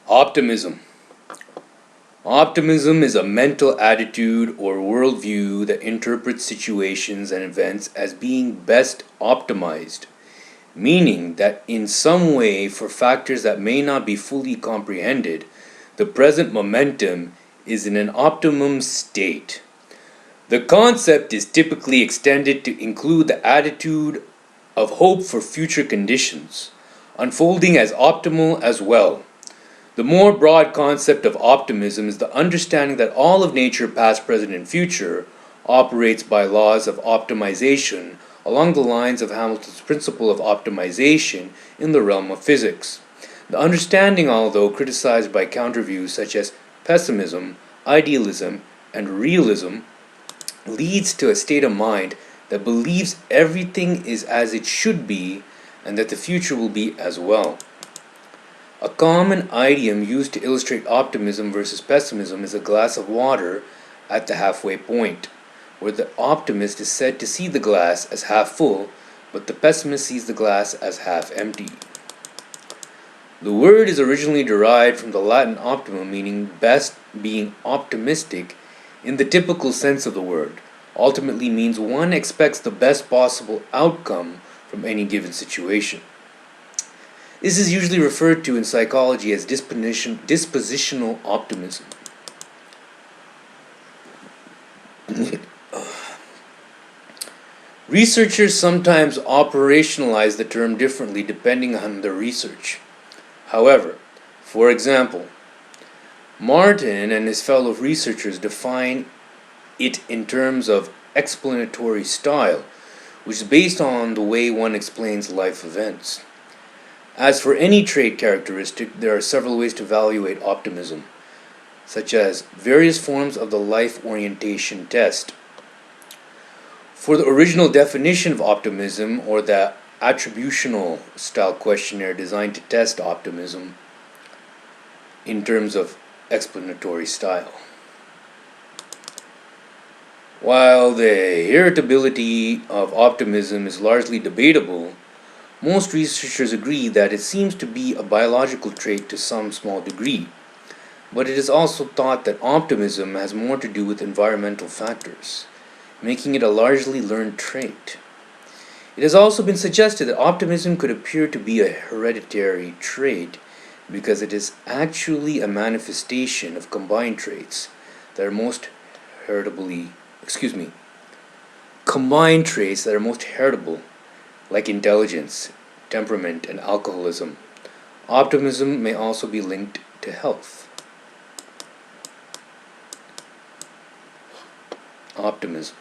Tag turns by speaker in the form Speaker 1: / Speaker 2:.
Speaker 1: Optimism. Optimism is a mental attitude or worldview that interprets situations and events as being best optimized, meaning that in some way, for factors that may not be fully comprehended, the present momentum is in an optimum state. The concept is typically extended to include the attitude of hope for future conditions, unfolding as optimal as well. The more broad concept of optimism is the understanding that all of nature, past, present, and future, operates by laws of optimization along the lines of Hamilton's principle of optimization in the realm of physics. The understanding, although criticized by counterviews such as pessimism, idealism, and realism, leads to a state of mind that believes everything is as it should be and that the future will be as well. A common idiom used to illustrate optimism versus pessimism is a glass of water at the halfway point, where the optimist is said to see the glass as half full, but the pessimist sees the glass as half empty. The word is originally derived from the Latin optimum, meaning best, being optimistic in the typical sense of the word. Ultimately means one expects the best possible outcome from any given situation. This is usually referred to in psychology as dispositional optimism. Researchers sometimes operationalize the term differently depending on their research. However, for example, Martin and his fellow researchers define it in terms of explanatory style, which is based on the way one explains life events. As for any trait characteristic, there are several ways to evaluate optimism, such as various forms of the life orientation test. For the original definition of optimism, or the attributional style questionnaire designed to test optimism in terms of explanatory style. While the heritability of optimism is largely debatable, most researchers agree that it seems to be a biological trait to some small degree, but it is also thought that optimism has more to do with environmental factors, making it a largely learned trait. It has also been suggested that optimism could appear to be a hereditary trait because it is actually a manifestation of combined traits that are most combined traits that are most heritable, like intelligence, temperament, and alcoholism. Optimism may also be linked to health. Optimism.